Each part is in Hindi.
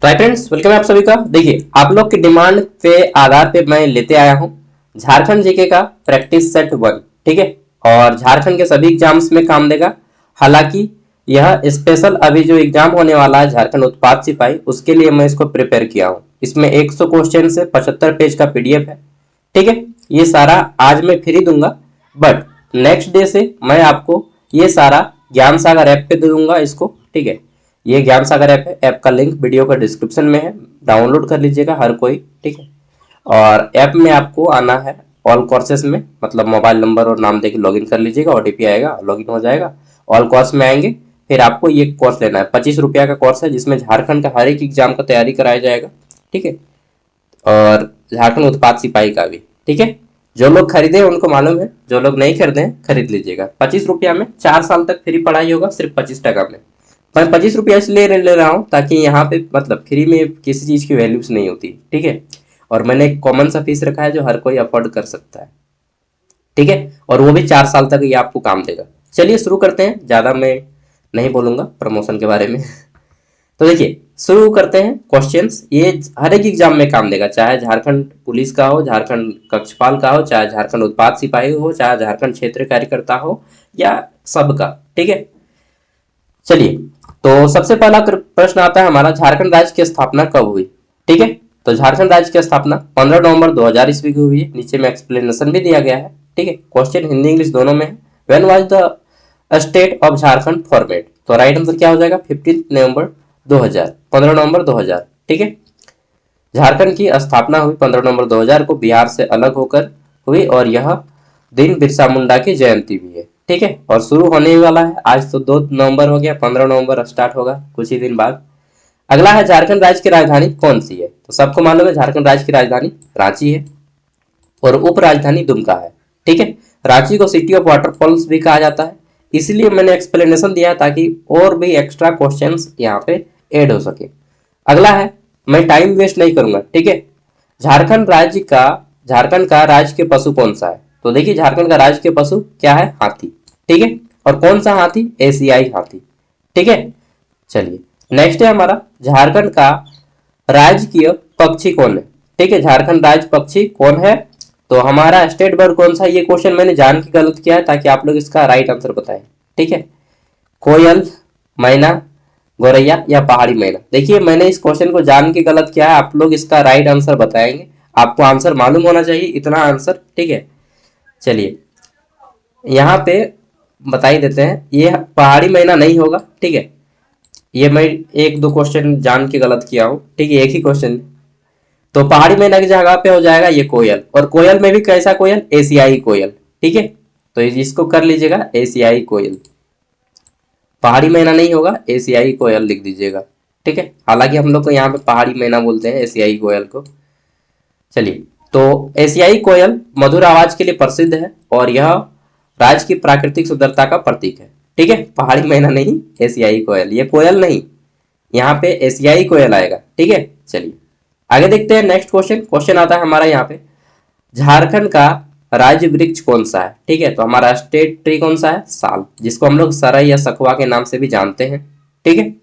तो हाय फ्रेंड्स, वेलकम है आप सभी का। देखिए, आप लोग की डिमांड पे आधार पे मैं लेते आया हूँ झारखंड जीके का प्रैक्टिस सेट 1। ठीक है, और झारखंड के सभी एग्जाम्स में काम देगा। हालांकि यह स्पेशल अभी जो एग्जाम होने वाला है झारखंड उत्पाद सिपाही, उसके लिए मैं इसको प्रिपेयर किया हूँ। इसमें 100 क्वेश्चन से 75 पेज का पीडीएफ है। ठीक है, ये सारा आज मैं फ्री दूंगा, बट नेक्स्ट डे से मैं आपको ये सारा ज्ञान सागर ऐप पे दे दूंगा इसको। ठीक है, ये ज्ञान सागर ऐप है, ऐप का लिंक वीडियो का डिस्क्रिप्शन में है, डाउनलोड कर लीजिएगा हर कोई। ठीक है, और ऐप में आपको आना है ऑल कोर्सेज में, मतलब मोबाइल नंबर और नाम देके लॉगिन कर लीजिएगा, ओटीपी आएगा, लॉगिन हो जाएगा। ऑल कोर्स में आएंगे, फिर आपको ये कोर्स लेना है। 25 रुपया का कोर्स है, जिसमें झारखंड का हर एक एग्जाम का तैयारी कराया जाएगा। ठीक है, और झारखंड उत्पाद सिपाही का भी। ठीक है, जो लोग खरीदे उनको मालूम है, जो लोग नहीं खरीदे हैं खरीद लीजिएगा। 25 रुपया में 4 साल तक फ्री पढ़ाई होगा, सिर्फ 25 टका में। मैं 25 रुपया इसलिए ले रहा हूँ ताकि यहाँ पे मतलब फ्री में किसी चीज़ की वैल्यूज नहीं होती। ठीक है, और मैंने एक कॉमन सा फीस रखा है जो हर कोई अफोर्ड कर सकता है। ठीक है, और वो भी 4 साल तक ये आपको काम देगा। चलिए शुरू करते हैं, ज़्यादा मैं नहीं बोलूँगा प्रमोशन के बारे में। तो देखिए, शुरू करते हैं। क्वेश्चंस ये हर एक एग्जाम में काम देगा, चाहे झारखंड पुलिस का हो, झारखंड कक्षपाल का हो, चाहे झारखंड उत्पाद सिपाही हो, चाहे झारखंड क्षेत्र कार्यकर्ता हो, या सबका। ठीक है, चलिए, तो सबसे पहला प्रश्न आता है हमारा, झारखंड राज्य की स्थापना कब हुई। ठीक है, तो झारखंड राज्य की स्थापना 15 नवंबर 2000 ईस्वी को हुई है। नीचे में एक्सप्लेनेशन भी दिया गया है। ठीक है, क्वेश्चन हिंदी इंग्लिश दोनों में है। When was the state of Jharkhand format, तो राइट आंसर क्या हो जाएगा, 15 नवंबर 2000, 15 नवंबर 2000। ठीक है, झारखंड की स्थापना हुई 15 नवंबर 2000 को, बिहार से अलग होकर हुई, और यह दिन बिरसा मुंडा की जयंती भी है। ठीक है, और शुरू होने ही वाला है, आज तो 2 नवंबर हो गया, 15 नवंबर स्टार्ट होगा कुछ ही दिन बाद। अगला है, झारखंड राज्य की राजधानी कौन सी है। तो सबको मालूम है झारखंड राज्य की राजधानी रांची है, और उप राजधानी दुमका है। ठीक है, रांची को सिटी ऑफ वाटरफॉल्स भी कहा जाता है, इसलिए मैंने एक्सप्लेनेशन दिया ताकि और भी एक्स्ट्रा क्वेश्चंस यहाँ पे ऐड हो सके। अगला है, मैं टाइम वेस्ट नहीं करूंगा। ठीक है, झारखंड राज्य का झारखंड का राज्य के पशु कौन सा है। तो देखिए, झारखंड का राज्य के पशु क्या है, हाथी। ठीक है, और कौन सा हाथी, एशियाई हाथी। ठीक है, चलिए नेक्स्ट है हमारा, झारखंड का राजकीय पक्षी कौन है। ठीक है, झारखंड राज्य पक्षी कौन है। तो हमारा स्टेट बर्ड कौन सा है, ये क्वेश्चन मैंने जान के गलत किया है ताकि आप लोग इसका राइट आंसर बताएं। ठीक है, कोयल, मैना, गौरैया या पहाड़ी मैना। देखिए, मैंने इस क्वेश्चन को जान के गलत किया है, आप लोग इसका राइट आंसर बताएंगे। आपको आंसर मालूम होना चाहिए, इतना आंसर। ठीक है, चलिए यहाँ पे बता ही देते हैं, ये पहाड़ी मैना नहीं होगा। ठीक है, ये मैं एक दो क्वेश्चन जान के गलत किया हूँ। ठीक है, एक ही क्वेश्चन। तो पहाड़ी मैना की जगह पे हो जाएगा ये कोयल, और कोयल में भी कैसा कोयल, एशियाई कोयल। ठीक है, तो इसको कर लीजिएगा एशियाई कोयल, पहाड़ी मैना नहीं होगा, एशियाई कोयल लिख दीजिएगा। ठीक है, हालांकि हम लोग को यहाँ पे पहाड़ी मैना बोलते हैं एशियाई कोयल को। चलिए, तो एशियाई कोयल मधुर आवाज के लिए प्रसिद्ध है, और यह राज्य की प्राकृतिक सुंदरता का प्रतीक है। ठीक है, पहाड़ी मैना नहीं, एशियाई कोयल, ये कोयल नहीं, यहाँ पे एशियाई कोयल आएगा। ठीक है, चलिए आगे देखते हैं। नेक्स्ट क्वेश्चन, क्वेश्चन आता है हमारा यहाँ पे, झारखंड का राज्य वृक्ष कौन सा है। ठीक है, तो हमारा स्टेट ट्री कौन सा है, साल, जिसको हम लोग सरई या सखुआ के नाम से भी जानते हैं। ठीक है,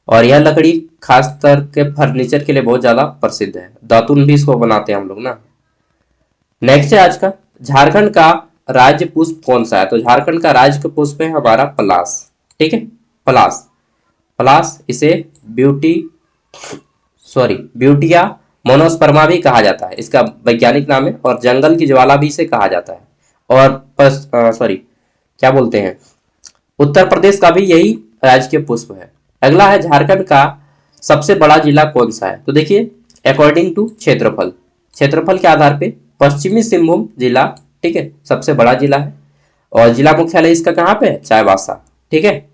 और यह लकड़ी खास कर के फर्नीचर के लिए बहुत ज्यादा प्रसिद्ध है, दातुन भी इसको बनाते हैं हम लोग ना। नेक्स्ट है आज का, झारखंड का राज्य पुष्प कौन सा है। तो झारखंड का राज्य पुष्प है हमारा पलास। ठीक है, पलास, पलास इसे ब्यूटी ब्यूटिया मोनोस्पर्मा भी कहा जाता है, इसका वैज्ञानिक नाम है, और जंगल की ज्वाला भी इसे कहा जाता है। और क्या बोलते हैं, उत्तर प्रदेश का भी यही राजकीय पुष्प है। अगला है, झारखंड का सबसे बड़ा जिला कौन सा है। तो देखिए, अकॉर्डिंग टू क्षेत्रफल, क्षेत्रफल के आधार पे पश्चिमी सिंहभूम जिला, ठीक है, सबसे बड़ा जिला है, और जिला मुख्यालय इसका कहाँ पे है, चाईबासा। ठीक है,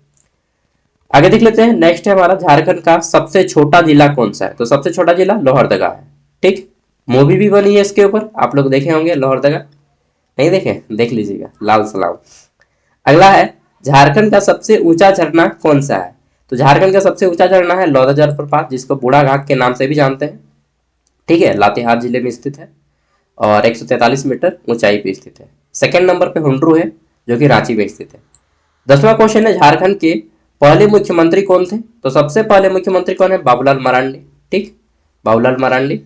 आगे देख लेते हैं। नेक्स्ट है हमारा, झारखंड का सबसे छोटा जिला कौन सा है। तो सबसे छोटा जिला लोहरदगा है। ठीक, मूवी भी बनी है इसके ऊपर, आप लोग देखे होंगे लोहरदगा, नहीं देखे, देख लीजिएगा, लाल सलाम। अगला है, झारखंड का सबसे ऊंचा झरना कौन सा है। तो झारखंड का सबसे ऊंचा झरना है लौदा जलप्रपात, जिसको बूढ़ा घाट के नाम से भी जानते हैं। ठीक है, लातेहार जिले में स्थित है, और 143 मीटर ऊंचाई पे स्थित है। सेकंड नंबर पे हुंड्रू है, जो कि रांची में स्थित है। 10वां क्वेश्चन है, झारखंड के पहले मुख्यमंत्री कौन थे? तो सबसे पहले मुख्यमंत्री कौन है? बाबूलाल मरांडी। ठीक, बाबूलाल मरांडी।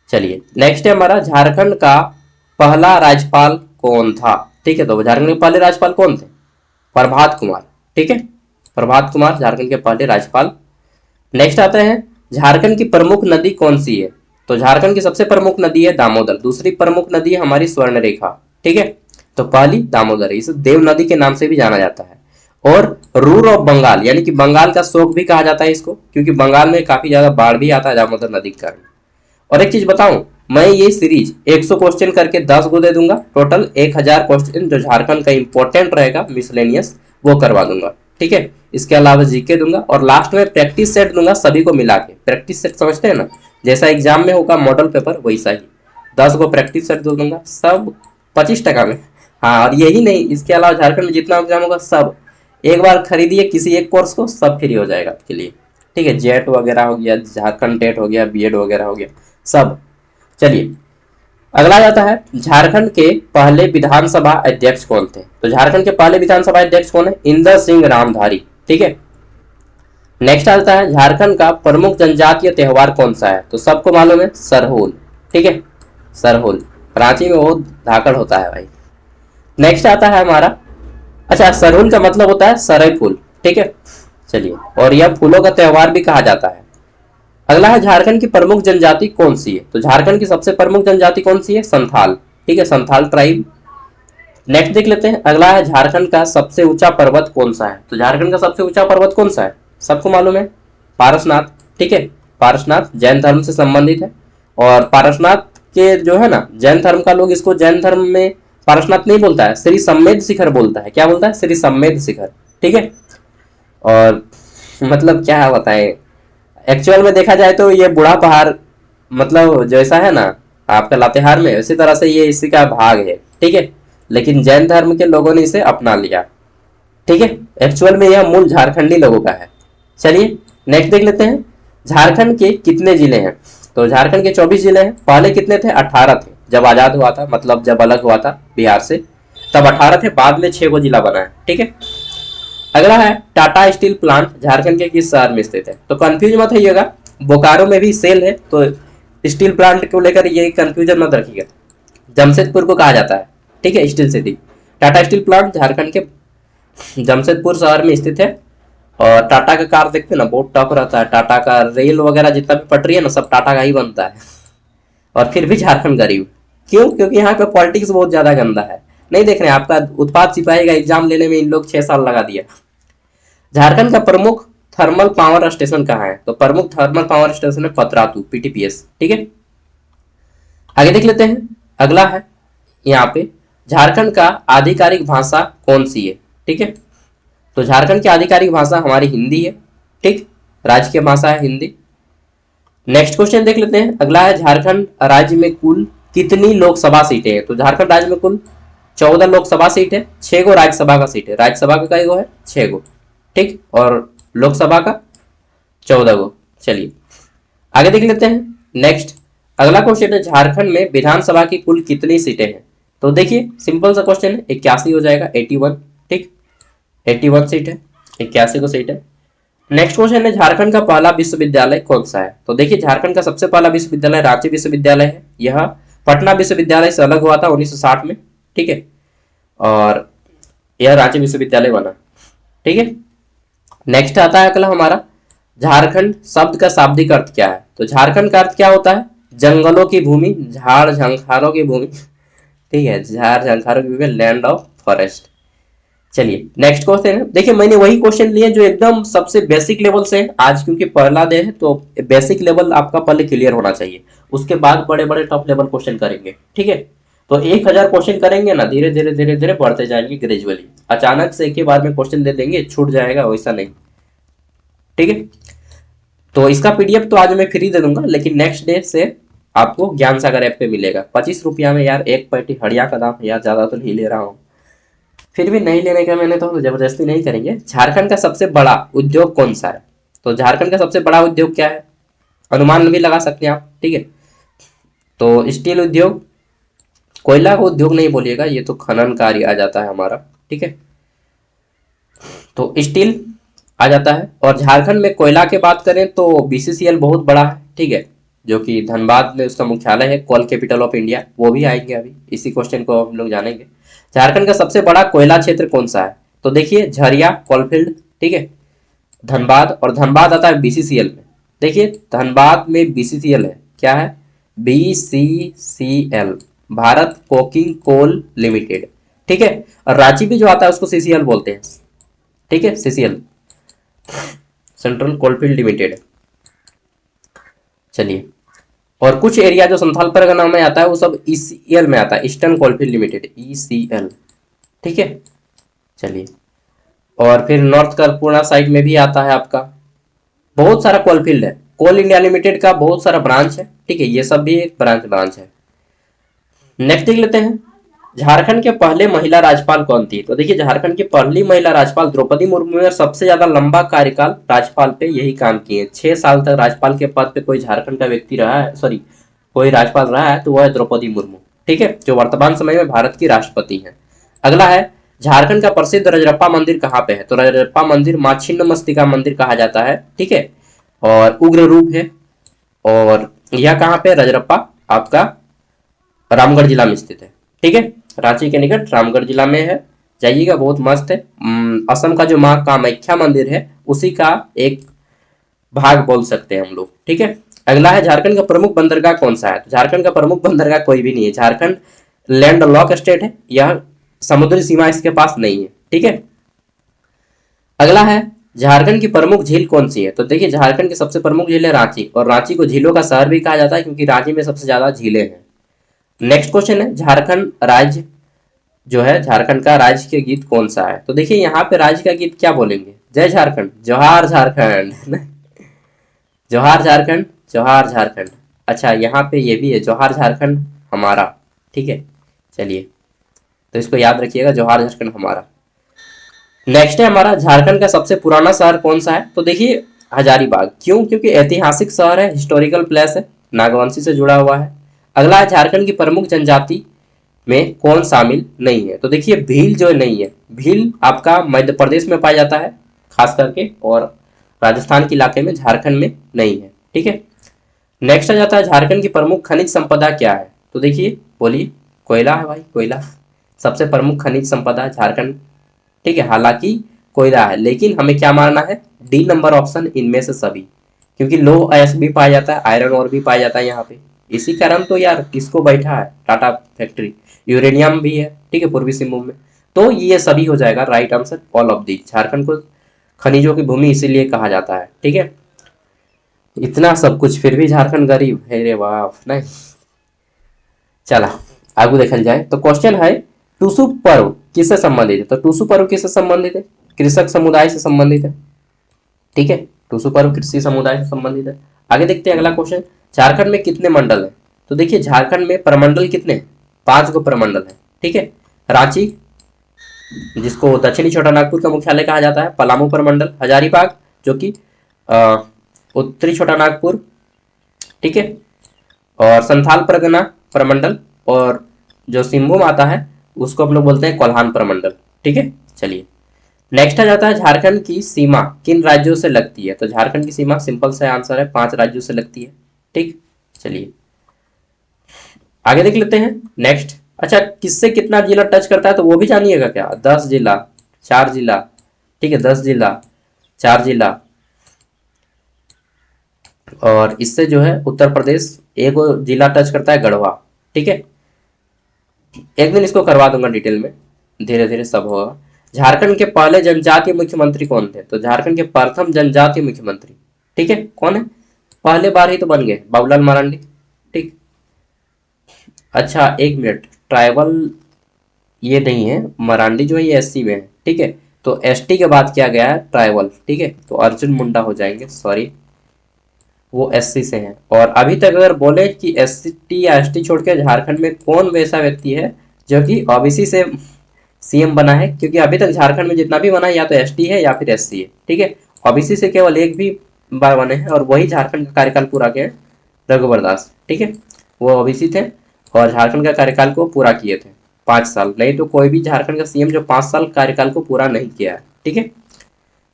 चलिए नेक्स्ट है हमारा, झारखंड का पहला राज्यपाल कौन था? ठीक है, तो झारखंड के पहले राज्यपाल कौन थे? प्रभात कुमार। ठीक है, प्रभात कुमार झारखंड के पहले राज्यपाल। नेक्स्ट आता है, झारखंड की प्रमुख नदी कौन सी है? तो झारखंड की सबसे प्रमुख नदी है दामोदर, दूसरी प्रमुख नदी है हमारी स्वर्णरेखा। ठीक है, तो पहली दामोदर है, इसे देव नदी के नाम से भी जाना जाता है। और रूर ऑफ बंगाल यानी कि बंगाल का शोक भी कहा जाता है इसको, क्योंकि बंगाल में काफी ज्यादा बाढ़ भी आता है दामोदर नदी के कारण। और एक चीज बताऊं, मैं ये सीरीज 100 क्वेश्चन करके 10 को दे दूंगा, टोटल 1000 क्वेश्चन जो झारखंड का इंपॉर्टेंट रहेगा मिसलेनियस वो करवा दूंगा। ठीक है, इसके अलावा जीके दूंगा और लास्ट में प्रैक्टिस सेट दूंगा सभी को मिला के। प्रैक्टिस सेट समझते हैं ना, जैसा एग्जाम में होगा मॉडल पेपर वैसा ही 10 को प्रैक्टिस सेट दूंगा, सब 25% में। हाँ, और यही नहीं, इसके अलावा झारखंड में जितना एग्जाम होगा सब एक बार खरीदिए किसी एक कोर्स को, सब फ्री हो जाएगा आपके लिए। ठीक है, जेट वगैरह हो गया, झारखंड टेट हो गया, बीएड वगैरह हो गया, सब। चलिए अगला जाता है, झारखंड के पहले विधानसभा अध्यक्ष कौन थे? तो झारखंड के पहले विधानसभा अध्यक्ष कौन है? इंदर सिंह रामधारी। ठीक है, नेक्स्ट आता है, झारखंड का प्रमुख जनजातीय त्योहार कौन सा है? तो सबको मालूम है, सरहुल। ठीक है, सरहुल, रांची में बहुत धाकड़ होता है भाई। नेक्स्ट आता है हमारा, अच्छा सरहुल का मतलब होता है सरय फूल। ठीक है, चलिए, और यह फूलों का त्योहार भी कहा जाता है। अगला है, झारखंड की प्रमुख जनजाति कौन सी है? तो झारखंड की सबसे प्रमुख जनजाति कौन सी है? संथाल। ठीक है, संथाल ट्राइब। नेक्स्ट देख लेते हैं, अगला है, झारखंड का सबसे ऊंचा पर्वत कौन सा है? तो झारखंड का सबसे ऊंचा पर्वत कौन सा है? सबको मालूम है, पारसनाथ। ठीक है, पारसनाथ जैन धर्म से संबंधित है। और पारसनाथ के जो है ना, जैन धर्म का लोग इसको जैन धर्म में पारसनाथ नहीं बोलता है, श्री सम्मेद शिखर बोलता है। क्या बोलता है? श्री सम्मेद शिखर। ठीक है, और मतलब क्या बताएं, एक्चुअल में देखा जाए तो ये बूढ़ा पहाड़ मतलब जैसा है ना आपका लातेहार में, उसी तरह से ये इसी का भाग है। ठीक है, लेकिन जैन धर्म के लोगों ने इसे अपना लिया। ठीक है, एक्चुअल में यह मूल झारखंडी लोगों का है। चलिए नेक्स्ट देख लेते हैं, झारखंड के कितने जिले हैं? तो झारखंड के 24 जिले हैं। पहले कितने थे? 18 थे जब आजाद हुआ था, मतलब जब अलग हुआ था बिहार से, तब 18 थे, बाद में 6 को जिला बना है। ठीक है, अगला है, टाटा स्टील प्लांट झारखंड के किस शहर में स्थित है? तो कंफ्यूज मत होइएगा, बोकारो में भी सेल है, तो स्टील प्लांट को लेकर ये कंफ्यूजन मत रखिएगा। जमशेदपुर को कहा जाता है। ठीक है, steel city. Tata steel plant Jharkhand के जमशेदपुर शहर में स्थित है। और टाटा का कार देखते हैं ना, बहुत टफ रहता है। टाटा का रेल वगैरह जितना भी पटरी है ना, सब टाटा का ही बनता है। और फिर भी झारखंड गरीब, क्यों? क्योंकि यहाँ पे पॉलिटिक्स बहुत ज्यादा गंदा है। नहीं देख रहे हैं, आपका उत्पाद सिपाही का एग्जाम लेने में इन लोग 6 साल लगा दिया। झारखंड का प्रमुख थर्मल पावर स्टेशन कहाँ है? तो प्रमुख थर्मल पावर स्टेशन है पतरातू, पीटीपीएस। ठीक है, आगे देख लेते हैं, अगला है यहाँ पे, झारखंड का आधिकारिक भाषा कौन सी है? ठीक है, तो झारखंड की आधिकारिक भाषा हमारी हिंदी है। ठीक, राज्य की भाषा है हिंदी। नेक्स्ट क्वेश्चन देख लेते हैं, अगला है, झारखंड राज्य में कुल कितनी लोकसभा सीटें हैं? तो झारखंड राज्य में कुल 14 लोकसभा सीट है, 6 को राज्यसभा का सीट है। राज्यसभा का कई गो है? 6 गो। ठीक, और लोकसभा का 14 गो। चलिए आगे देख लेते हैं। नेक्स्ट अगला क्वेश्चन है, झारखंड में विधानसभा की कुल कितनी सीटें हैं? तो देखिए सिंपल सा क्वेश्चन है, 81 हो जाएगा, 81। ठीक, 81 सीट है, 81 को सीट है। नेक्स्ट क्वेश्चन है, झारखंड का पहला विश्वविद्यालय कौन सा है? तो देखिए झारखंड का सबसे पहला विश्वविद्यालय रांची विश्वविद्यालय है। यह पटना विश्वविद्यालय से अलग हुआ था 1960 में। ठीक है, और यह रांची विश्वविद्यालय बना। ठीक है, नेक्स्ट आता है अगला हमारा, झारखंड शब्द का शाब्दिक अर्थ क्या है? तो झारखंड का अर्थ क्या होता है? जंगलों की भूमि, झाड़ झंखारों की भूमि। ठीक है, झाड़ झंखारों की भूमि, लैंड ऑफ फॉरेस्ट। चलिए नेक्स्ट क्वेश्चन है, देखिए मैंने वही क्वेश्चन लिए जो एकदम सबसे बेसिक लेवल से आज, क्योंकि पहला डे है तो बेसिक लेवल आपका पहले क्लियर होना चाहिए, उसके बाद बड़े बड़े टॉप लेवल क्वेश्चन करेंगे। ठीक है, तो 1000 क्वेश्चन करेंगे ना, धीरे धीरे धीरे धीरे बढ़ते जाएंगे ग्रेजुअली। अचानक से एक ही बार में क्वेश्चन दे देंगे छूट जाएगा, वैसा नहीं। ठीक है, तो इसका पीडीएफ तो आज मैं फ्री दे दूंगा, लेकिन नेक्स्ट डे से आपको ज्ञान सागर ऐप पे मिलेगा। 25 रुपया में यार एक पैटी हड़िया का दाम है यार, ज्यादा तो नहीं ले रहा हूँ, फिर भी नहीं लेने का मैंने तो जबरदस्ती नहीं करेंगे। झारखंड का सबसे बड़ा उद्योग कौन सा है? तो झारखंड का सबसे बड़ा उद्योग क्या है? अनुमान भी लगा सकते हैं आप। ठीक है, तो स्टील उद्योग, कोयला का उद्योग नहीं बोलिएगा, ये तो खनन कार्य आ जाता है हमारा। ठीक है, तो स्टील आ जाता है। और झारखंड में कोयला की बात करें तो बीसीसीएल बहुत बड़ा है, ठीक है, जो कि धनबाद में उसका मुख्यालय है, कोल कैपिटल ऑफ इंडिया, वो भी आएंगे अभी, इसी क्वेश्चन को हम लोग जानेंगे। झारखंड का सबसे बड़ा कोयला क्षेत्र कौन सा है? तो देखिए झरिया कोलफील्ड, ठीक है, धनबाद, और धनबाद आता है बीसीसीएल में। देखिए धनबाद में बीसीसीएल है, क्या है? BCCL, Bharat coking coal limited, ठीक है। और रांची भी जो आता है उसको सीसीएल बोलते हैं, ठीक है, सीसीएल, सेंट्रल कोलफील्ड लिमिटेड। चलिए, और कुछ एरिया जो संथाल परगना में आता है वो सब ईसीएल में आता है, ईस्टर्न कोलफील्ड लिमिटेड, ईसीएल, ठीक है। चलिए, और फिर नॉर्थ करपुरा साइड में भी आता है आपका, बहुत सारा कोलफील्ड है, कोल इंडिया लिमिटेड का बहुत सारा ब्रांच है, ठीक है, ये सब भी एक ब्रांच है। नेक्स्ट देख लेते हैं, झारखंड के पहले महिला राज्यपाल कौन थी? तो देखिए झारखंड की पहली महिला राज्यपाल द्रौपदी मुर्मू ने सबसे ज्यादा लंबा कार्यकाल राज्यपाल पे यही काम किए, 6 साल तक राज्यपाल के पद पे कोई झारखंड का व्यक्ति रहा है, सॉरी कोई राज्यपाल रहा है तो वह है द्रौपदी मुर्मू, ठीक है, जो वर्तमान समय में भारत की राष्ट्रपति है। अगला है, झारखंड का प्रसिद्ध रजरप्पा मंदिर कहाँ पे है? तो रजरप्पा मंदिर मां छिन्नमस्तिका मंदिर कहा जाता है, ठीक है, और उग्र रूप है। और यह कहाँ पे? रजरप्पा आपका रामगढ़ जिला में स्थित है, ठीक है, रांची के निकट रामगढ़ जिला में है, जाइएगा, बहुत मस्त है। असम का जो मां कामाख्या मंदिर है उसी का एक भाग बोल सकते हैं हम लोग, ठीक है। अगला है, झारखंड का प्रमुख बंदरगाह कौन सा है? तो झारखंड का प्रमुख बंदरगाह कोई भी नहीं है, झारखंड लैंड लॉक स्टेट है, यह समुद्री सीमा इसके पास नहीं है, ठीक है। अगला है, झारखंड की प्रमुख झील कौन सी है? तो देखिए झारखंड की सबसे प्रमुख झील है रांची, और रांची को झीलों का शहर भी कहा जाता है क्योंकि रांची में सबसे ज्यादा झीलें हैं। नेक्स्ट क्वेश्चन है, झारखंड राज्य जो है, झारखंड का राज्य के गीत कौन सा है? तो देखिए यहाँ पे राज्य का गीत क्या बोलेंगे? जय झारखंड, जोहार झारखंड जोहार झारखंड, जोहार झारखंड। अच्छा यहाँ पे ये भी है, जोहार झारखंड हमारा, ठीक है। चलिए, तो इसको याद रखिएगा, जोहार झारखंड हमारा। नेक्स्ट है हमारा, झारखंड का सबसे पुराना शहर कौन सा है? तो देखिए हजारीबाग, क्यों? क्योंकि ऐतिहासिक शहर है, हिस्टोरिकल प्लेस है, नागवंशी से जुड़ा हुआ है। अगला है, झारखंड की प्रमुख जनजाति में कौन शामिल नहीं है? तो देखिए भील जो नहीं है, भील आपका मध्य प्रदेश में पाया जाता है खास करके, और राजस्थान के इलाके में, झारखंड में नहीं है, ठीक है। नेक्स्ट आ जाता है, झारखंड की प्रमुख खनिज संपदा क्या है? तो देखिए, बोलिए, कोयला है भाई, कोयला सबसे प्रमुख खनिज संपदा झारखंड, ठीक है, हालांकि कोयला है, लेकिन हमें क्या मानना है? डी नंबर ऑप्शन, इनमें से सभी, क्योंकि लो अयस्क भी पाया जाता है, आयरन और भी पाया जाता है यहाँ पे, इसी कारण तो यार किसको बैठा है टाटा फैक्ट्री, यूरेनियम भी है, ठीक है, पूर्वी सिंहभूम में। तो ये सभी हो जाएगा right answer, all of the. Jharkhand को खनिजों की भूमि इसीलिए कहा जाता है, ठीक है। इतना सब कुछ फिर भी झारखंड गरीब है रे बाप, नहीं। चला आगू देखल जाए तो क्वेश्चन है, टूसू पर्व किससे संबंधित है? तो टूसू पर्व किससे संबंधित है? कृषक समुदाय से संबंधित है, ठीक है, टूसू पर्व कृषि समुदाय से संबंधित है। आगे देखते हैं अगला क्वेश्चन, झारखंड में कितने मंडल है? तो देखिए झारखंड में प्रमंडल कितने हैं? 5 गो प्रमंडल है, ठीक है। रांची, जिसको दक्षिणी छोटा नागपुर का मुख्यालय कहा जाता है, पलामू प्रमंडल, हजारीबाग जो कि उत्तरी छोटा नागपुर, ठीक है, और संथाल परगना प्रमंडल, और जो सिंहभूम आता है उसको हम लोग बोलते हैं कोल्हान प्रमंडल, ठीक है। चलिए, नेक्स्ट आ जाता है, झारखंड की सीमा किन राज्यों से लगती है? तो झारखंड की सीमा सिंपल सा आंसर है, 5 राज्यों से लगती है, ठीक। चलिए आगे देख लेते हैं नेक्स्ट। अच्छा, किससे कितना जिला टच करता है तो वो भी जानिएगा क्या? 10 जिला, 4 जिला, ठीक है, 10 जिला, 4 जिला, और इससे जो है उत्तर प्रदेश एक जिला टच करता है, गढ़वा, ठीक है। एक दिन इसको करवा दूंगा डिटेल में, धीरे धीरे सब होगा। झारखंड के पहले जनजातीय मुख्यमंत्री कौन थे? तो झारखंड के प्रथम जनजातीय मुख्यमंत्री, ठीक है, कौन है? पहले बार ही तो बन गए, बाबूलाल मरांडी, ठीक। अच्छा एक मिनट, ट्राइबल ये नहीं है, मरांडी जो है ये एससी में है, ठीक है, तो एसटी के बाद क्या गया है? ट्राइबल, ठीक है, तो अर्जुन मुंडा हो जाएंगे, सॉरी, वो एससी से हैं। और अभी तक अगर बोले कि एसटी या एसटी छोड़ के झारखंड में कौन वैसा व्यक्ति है जो कि ओबीसी से सीएम बना है, क्योंकि अभी तक झारखंड में जितना भी बना है या तो एसटी है या फिर एससी है, ठीक है, ओबीसी से केवल एक भी बार बने हैं, और वही झारखंड का कार्यकाल पूरा किए, रघुवर दास, ठीक है, वो ओबीसी थे और झारखंड का कार्यकाल को पूरा किए थे 5 साल, नहीं तो कोई भी झारखंड का सीएम जो 5 साल कार्यकाल को पूरा नहीं किया है, ठीक है।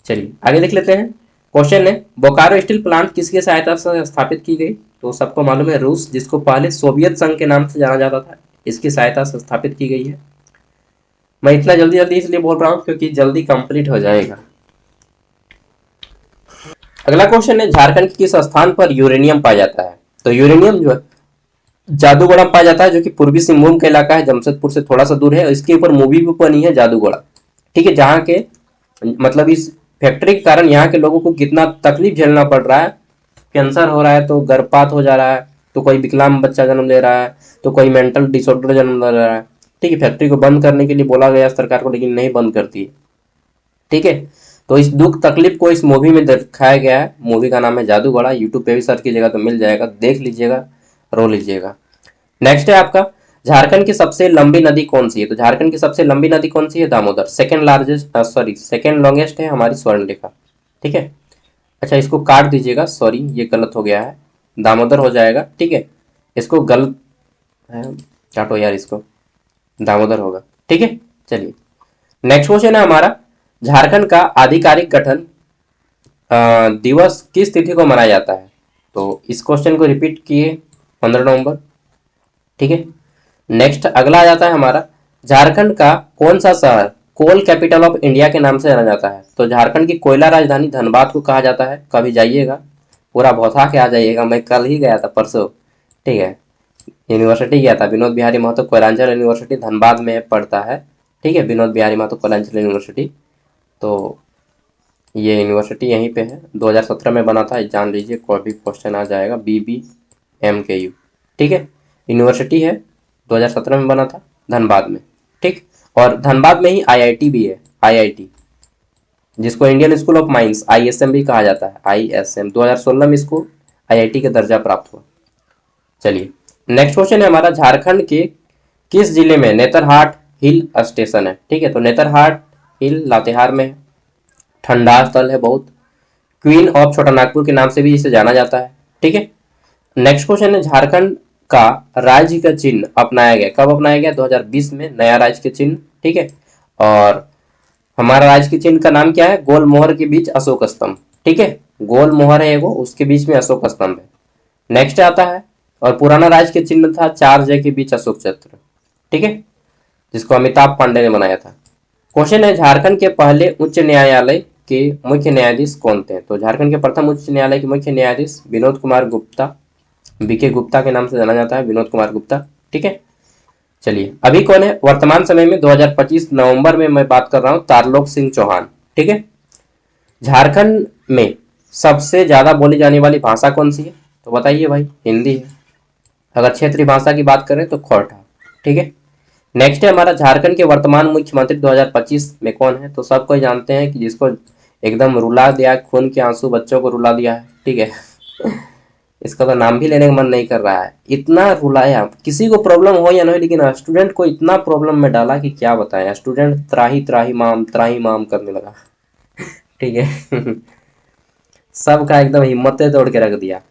चलिए आगे देख लेते हैं। क्वेश्चन है, बोकारो स्टील प्लांट किसकी सहायता से स्थापित की गई? तो सबको मालूम है रूस, जिसको पहले सोवियत संघ के नाम से जाना जाता था, इसकी सहायता से स्थापित की गई है। मैं इतना जल्दी जल्दी इसलिए बोल रहा हूँ क्योंकि जल्दी कंप्लीट हो जाएगा। अगला क्वेश्चन है, झारखंड के किस स्थान पर यूरेनियम पाया जाता है? तो यूरेनियम जो है जादूगढ़ा में पाया जाता है, जो कि पूर्वी सिंहभूम का इलाका है, जमशेदपुर से थोड़ा सा दूर है। इसके ऊपर मूवी भी बनी है जादूगढ़ा, ठीक है, जहाँ के मतलब इस फैक्ट्री के कारण यहाँ के लोगों को कितना तकलीफ झेलना पड़ रहा है। कैंसर हो रहा है तो गर्भपात हो जा रहा है, तो कोई विकलांग बच्चा जन्म ले रहा है, तो कोई मेंटल डिसऑर्डर जन्म ले रहा है। ठीक है, फैक्ट्री को बंद करने के लिए बोला गया सरकार को, लेकिन नहीं बंद करती है। ठीक है, तो इस दुख तकलीफ को इस मूवी में दिखाया गया है। मूवी का नाम है जादूगढ़ा, यूट्यूब पे भी सर्च कीजिएगा तो मिल जाएगा, देख लीजिएगा, रो लीजिएगा। नेक्स्ट है आपका, झारखंड की सबसे लंबी नदी कौन सी है? तो झारखंड की सबसे लंबी नदी कौन सी है? Damodar. Second largest, sorry second longest है हमारी स्वर्णरेखा। ठीक है, अच्छा इसको काट दीजिएगा, सॉरी ये गलत हो गया है, दामोदर हो जाएगा। ठीक है, इसको गलत है, काटो यार इसको, दामोदर होगा। ठीक है, चलिए नेक्स्ट क्वेश्चन है हमारा, झारखंड का आधिकारिक गठन दिवस किस तिथि को मनाया जाता है? तो इस क्वेश्चन को रिपीट किए, 15 नवंबर। ठीक है, नेक्स्ट अगला आ जाता है हमारा, झारखंड का कौन सा शहर कोल कैपिटल ऑफ इंडिया के नाम से जाना जाता है? तो झारखंड की कोयला राजधानी धनबाद को कहा जाता है। कभी जाइएगा, पूरा भौथा के आ जाइएगा, मैं कल ही गया था, परसों। ठीक है, यूनिवर्सिटी गया था, विनोद बिहारी महतो कोयलांचल यूनिवर्सिटी धनबाद में पढ़ता है। ठीक है, विनोद बिहारी महतो कोयलांचल यूनिवर्सिटी, तो ये यूनिवर्सिटी यहीं पे है, 2017 में बना था, जान लीजिए कोई भी क्वेश्चन आ जाएगा, BBMKU। ठीक है, यूनिवर्सिटी है, 2017 में बना था, धनबाद में। ठीक, और धनबाद में ही IIT भी है, IIT, जिसको Indian school of mines ISM भी कहा जाता है। ISM 2016 में इसको IIT का दर्जा प्राप्त हुआ। चलिए नेक्स्ट क्वेश्चन है हमारा, झारखंड के किस जिले में नेतरहाट हिल स्टेशन है? ठीक है, तो नेतरहाट हिल लातेहार में है, ठंडा स्थल है बहुत, क्वीन ऑफ छोटा नागपुर के नाम से भी इसे जाना जाता है। ठीक है, नेक्स्ट क्वेश्चन है, झारखंड का राज्य का चिन्ह अपनाया गया, कब अपनाया गया? 2020 में नया राज्य के चिन्ह। ठीक है, और हमारा राज्य के चिन्ह का नाम क्या है? गोल मोहर के बीच अशोक स्तंभ। ठीक है, गोल मोहर है वो, उसके बीच में अशोक स्तंभ है। नेक्स्ट आता है, और पुराना राज्य के चिन्ह था 4 जय के बीच अशोक चक्र। ठीक है, जिसको अमिताभ पांडे ने बनाया था। क्वेश्चन है, झारखंड के पहले उच्च न्यायालय के मुख्य न्यायाधीश कौन थे? तो झारखंड के प्रथम उच्च न्यायालय के मुख्य न्यायाधीश विनोद कुमार गुप्ता, BK गुप्ता के नाम से जाना जाता है, विनोद कुमार गुप्ता। ठीक है, चलिए अभी कौन है वर्तमान समय में? 2025 नवंबर में मैं बात कर रहा हूं, तारलोक सिंह चौहान। ठीक है, झारखंड में सबसे ज्यादा बोली जाने वाली भाषा कौन सी है? तो बताइए भाई, हिंदी है। अगर क्षेत्रीय भाषा की बात करें तो खोरठा। ठीक है, नेक्स्ट है हमारा, झारखंड के वर्तमान मुख्यमंत्री 2025 में कौन है? तो सब कोई जानते हैं कि जिसको एकदम रुला दिया, खून के आंसू बच्चों को रुला दिया है। ठीक है इसका तो नाम भी लेने का मन नहीं कर रहा है, इतना रुलाया, किसी को प्रॉब्लम हो या नहीं, लेकिन स्टूडेंट को इतना प्रॉब्लम में डाला कि क्या बताएं, स्टूडेंट त्राही त्राही माम करने लगा। ठीक है सबका एकदम हिम्मतें तोड़ के रख दिया।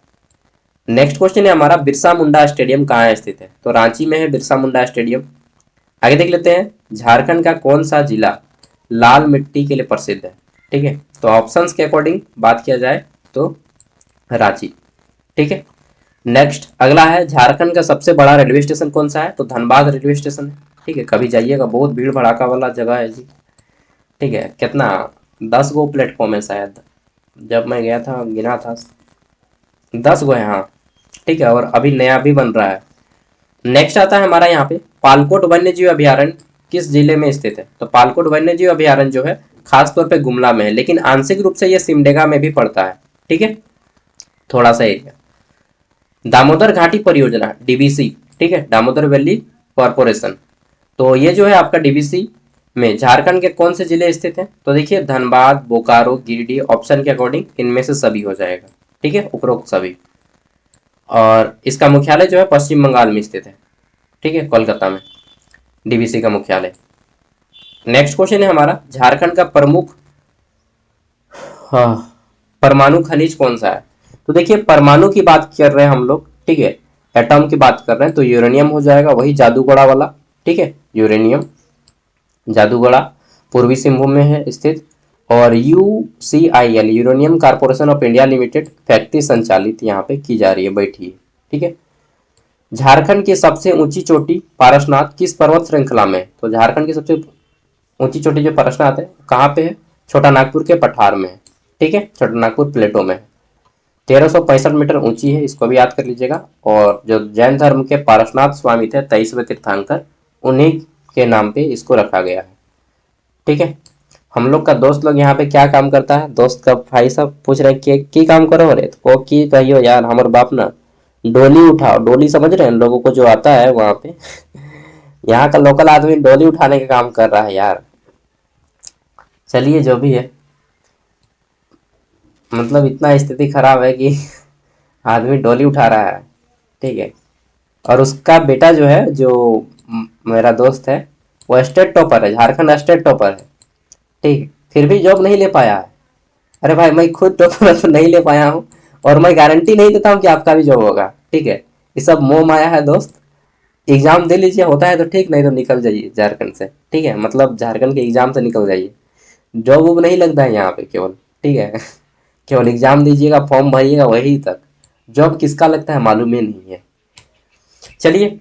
नेक्स्ट क्वेश्चन है हमारा, बिरसा मुंडा स्टेडियम कहाँ स्थित है? तो रांची में है बिरसा मुंडा स्टेडियम। आगे देख लेते हैं, झारखंड का कौन सा जिला लाल मिट्टी के लिए प्रसिद्ध है? ठीक है, तो ऑप्शंस के अकॉर्डिंग बात किया जाए तो रांची। ठीक है, नेक्स्ट अगला है, झारखंड का सबसे बड़ा रेलवे स्टेशन कौन सा है? तो धनबाद रेलवे स्टेशन है। ठीक है, कभी जाइएगा, बहुत भीड़ भड़ाका वाला जगह है जी। ठीक है, कितना 10 गो प्लेटफॉर्म है शायद, जब मैं गया था गिना था, 10 गो है हाँ। ठीक है, और अभी नया भी बन रहा है। नेक्स्ट आता है हमारा यहाँ पे, पालकोट वन्य जीव अभ्यारण्य किस जिले में स्थित है? तो पालकोट वन्य जीव अभ्यारण्य जो है खासतौर पे गुमला में है, लेकिन आंशिक रूप से यह सिमडेगा में भी पड़ता है। ठीक है, थोड़ा सा एरिया। दामोदर घाटी परियोजना DVC, ठीक है, दामोदर वैली कॉरपोरेशन, तो ये जो है आपका DVC में झारखंड के कौन से जिले स्थित हैं? तो देखिए धनबाद, बोकारो, गिरिडीह, ऑप्शन के अकॉर्डिंग इनमें से सभी हो जाएगा। ठीक है, उपरोक्त सभी। और इसका मुख्यालय जो है पश्चिम बंगाल में स्थित है। ठीक है, कोलकाता में DVC का मुख्यालय। नेक्स्ट क्वेश्चन है हमारा, झारखंड का प्रमुख परमाणु खनिज कौन सा है? तो देखिए परमाणु की बात कर रहे हैं हम लोग, ठीक है, एटम की बात कर रहे हैं, तो यूरेनियम हो जाएगा, वही जादूगढ़ा वाला। ठीक है, यूरेनियम, जादूगढ़ा पूर्वी सिंहभूम में है स्थित। और UCIL uranium corporation of India limited factory संचालित यहाँ पे की जा रही है, बैठी है। ठीक है। झारखंड की सबसे ऊंची चोटी पारसनाथ किस पर्वत श्रृंखला में है? तो झारखंड की सबसे ऊंची चोटी जो पारसनाथ है कहाँ पे है? छोटा नागपुर के पठार में है। ठीक है, छोटा नागपुर प्लेटो में है। 1365 मीटर ऊंची है, इसको भी याद कर लीजिएगा। और जो जैन धर्म के पारसनाथ स्वामी थे 23वें तीर्थंकर, उन्हीं के नाम पे इसको रखा गया है। ठीक है। हम लोग का दोस्त लोग यहाँ पे क्या काम करता है? दोस्त का भाई सब पूछ रहे की काम करो रे, तो की कहियो यार हमर बाप ना डोली उठाओ। डोली समझ रहे हैं लोगों को जो आता है वहां पे यहाँ का लोकल आदमी डोली उठाने का काम कर रहा है यार। चलिए जो भी है, मतलब इतना स्थिति खराब है कि आदमी डोली उठा रहा है। ठीक है। और उसका बेटा जो है, जो मेरा दोस्त है, वो स्टेट टॉपर है, झारखंड स्टेट टॉपर है। ठीक है, फिर भी जॉब नहीं ले पाया है। अरे भाई मैं खुद टॉपर तो नहीं ले पाया हूँ, और मैं गारंटी नहीं देता हूँ कि आपका भी जॉब होगा। ठीक है, ये सब मोह माया है दोस्त। एग्जाम दे लीजिए, होता है तो ठीक, नहीं तो निकल जाइए झारखंड से। ठीक है, मतलब झारखंड के एग्जाम से निकल जाइए। जॉब वॉब नहीं लगता है यहाँ पे केवल। ठीक है केवल एग्जाम दीजिएगा, फॉर्म भरिएगा, वही तक। जॉब किसका लगता है मालूम ही नहीं है। चलिए,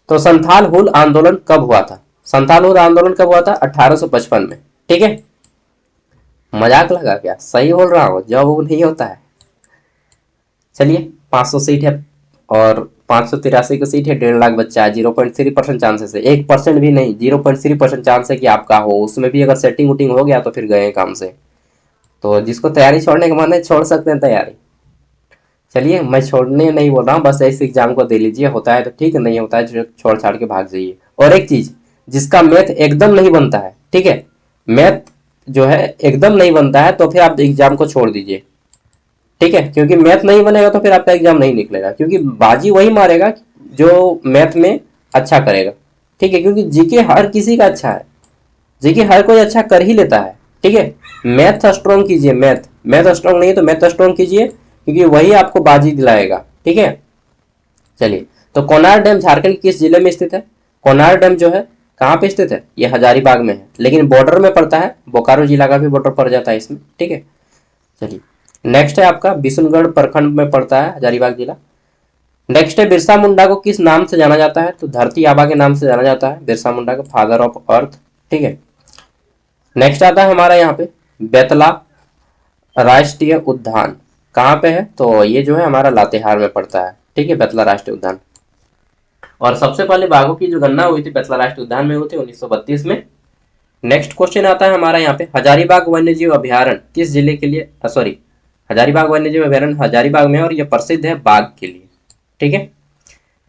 तो संथाल हुल आंदोलन कब हुआ था? संथाल हुल आंदोलन कब हुआ था? 1855 में। ठीक है, मजाक लगा क्या? सही बोल रहा हूँ, जॉब वो नहीं होता है। चलिए, 500 सीट है और 583 की सीट है, 1.5 लाख बच्चा है, 0.3% चांसेस है, 1% भी नहीं, 0.3% चांस है कि आपका हो। उसमें भी अगर सेटिंग उटिंग हो गया तो फिर गए काम से। तो जिसको तैयारी छोड़ने का मन है छोड़ सकते हैं तैयारी। चलिए, मैं छोड़ने नहीं बोल रहा हूँ, बस ऐसे एग्जाम को दे लीजिए, होता है तो ठीक है, नहीं होता है छोड़ छाड़ के भाग जाइए। और एक चीज, जिसका मैथ एकदम नहीं बनता है, ठीक है, मैथ जो है एकदम नहीं बनता है, तो फिर आप एग्जाम को छोड़ दीजिए। ठीक है, क्योंकि मैथ नहीं बनेगा तो फिर आपका एग्जाम नहीं निकलेगा, क्योंकि बाजी वही मारेगा जो मैथ में अच्छा करेगा। ठीक है, क्योंकि जीके हर किसी का अच्छा है, जीके हर कोई अच्छा कर ही लेता है। ठीक है, मैथ स्ट्रॉन्ग कीजिए, मैथ मैथ स्ट्रॉन्ग नहीं है तो मैथ स्ट्रॉन्ग कीजिए, क्योंकि वही आपको बाजी दिलाएगा। ठीक है। चलिए, तो कोनार डैम झारखंड किस जिले में स्थित है? कोनार डैम जो है कहाँ पे स्थित है? ये हजारीबाग में है, लेकिन बॉर्डर में पड़ता है, बोकारो जिला का भी बॉर्डर पड़ जाता है इसमें। ठीक है। चलिए, नेक्स्ट है आपका बिशुनगढ़ प्रखंड में पड़ता है हजारीबाग जिला। नेक्स्ट है बिरसा मुंडा को किस नाम से जाना जाता है? तो धरती आबा के नाम से जाना जाता है बिरसा मुंडा को, फादर ऑफ अर्थ। ठीक है। नेक्स्ट आता है हमारा यहाँ पे बेतला राष्ट्रीय उद्यान, कहाँ पे है? तो ये जो है हमारा लातेहार में पड़ता है। ठीक है, बेतला राष्ट्रीय उद्यान। और सबसे पहले बाघों की जो गणना हुई थी बेतला राष्ट्रीय उद्यान में हुई थी 1932 में। नेक्स्ट क्वेश्चन आता है हमारा यहाँ पे हजारीबाग वन्यजीव अभ्यारण्य किस जिले के लिए, सॉरी, हजारीबाग वन्यजीव अभ्यारण्य हजारीबाग में, और यह प्रसिद्ध है बाघ के लिए। ठीक है।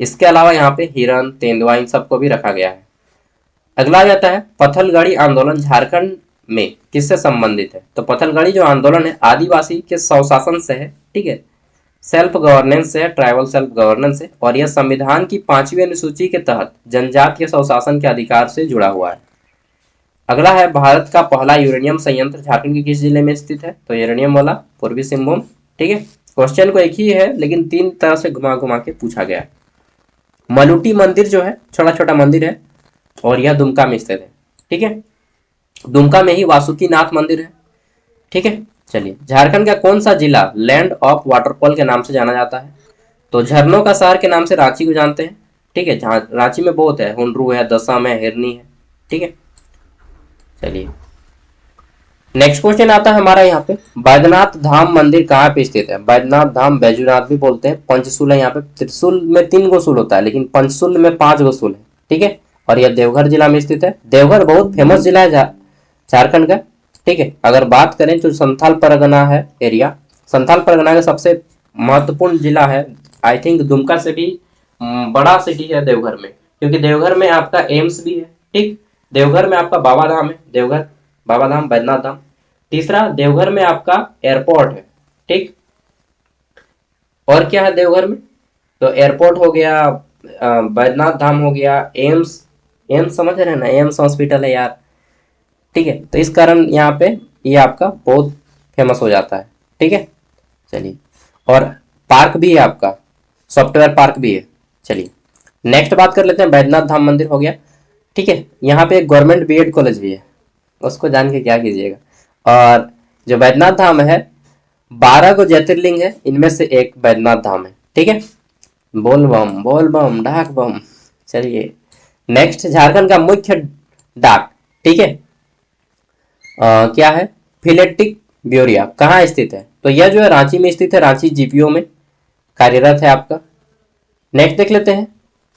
इसके अलावा यहाँ पे हिरन, तेंदुआ, इन सबको भी रखा गया है। अगला जाता है पथलगड़ी आंदोलन झारखंड में किससे संबंधित है? तो पथलगड़ी जो आंदोलन है आदिवासी के स्वशासन से है। ठीक है, सेल्फ गवर्नेंस से है, ट्राइबल सेल्फ गवर्नेंस से, और यह संविधान की 5वीं अनुसूची के तहत जनजातीय स्वशासन के अधिकार से जुड़ा हुआ है। अगला है भारत का पहला यूरेनियम संयंत्र झारखंड के किस जिले में स्थित है? तो यूरेनियम वाला पूर्वी सिंहभूम। ठीक है, क्वेश्चन को एक ही है लेकिन 3 तरह से घुमा घुमा के पूछा गया है। मलुटी मंदिर जो है छोटा छोटा मंदिर है, और यह दुमका में स्थित है। ठीक है, दुमका में ही वासुकीनाथ मंदिर है। ठीक है। चलिए, झारखंड का कौन सा जिला लैंड ऑफ वाटरफॉल के नाम से जाना जाता है? तो झरनों का शहर के नाम से रांची को जानते हैं। ठीक है, जहाँ रांची में बहुत है, हुंड्रू है, दसम है, हिरनी है। ठीक है। चलिए, नेक्स्ट क्वेश्चन आता है हमारा यहाँ पे बैद्यनाथ धाम मंदिर कहाँ पे स्थित है? बैद्यनाथ धाम बैजूनाथ भी बोलते हैं, पंचशूल है यहाँ पे। त्रिशूल में 3 गो सूल होता है, लेकिन पंचशूल में 5 गो सूल है। ठीक है, और यह देवघर जिला में स्थित है। देवघर बहुत फेमस जिला है झारखंड का। ठीक है, अगर बात करें तो संथाल परगना है एरिया, संथाल परगना का सबसे महत्वपूर्ण जिला है। आई थिंक दुमका से भी बड़ा सिटी है देवघर में, क्योंकि देवघर में आपका एम्स भी है। ठीक, देवघर में आपका बाबा धाम है, देवघर बाबा धाम, बैद्यनाथ धाम। तीसरा, देवघर में आपका एयरपोर्ट है। ठीक, और क्या है देवघर में? तो एयरपोर्ट हो गया, बैद्यनाथ धाम हो गया, एम्स, एम्स समझ रहे हैं ना, एम्स हॉस्पिटल है यार। ठीक है, तो इस कारण यहाँ पे ये आपका बहुत फेमस हो जाता है। ठीक है। चलिए, और पार्क भी है आपका, सॉफ्टवेयर पार्क भी है। चलिए, नेक्स्ट बात कर लेते हैं, बैद्यनाथ धाम मंदिर हो गया। ठीक है, यहाँ पे एक गवर्नमेंट बीएड कॉलेज भी है, उसको जान के क्या कीजिएगा। और जो बैद्यनाथ धाम है 12 को ज्योतिर्लिंग है, इनमें से एक बैद्यनाथ धाम है। ठीक है, बोल बम डाक बम। चलिए नेक्स्ट, झारखंड का मुख्य डाक, ठीक है, क्या है, फिलेटिक ब्यूरिया कहाँ स्थित है? तो यह जो है रांची में स्थित है, रांची जीपीओ में कार्यरत है आपका। नेक्स्ट देख लेते हैं,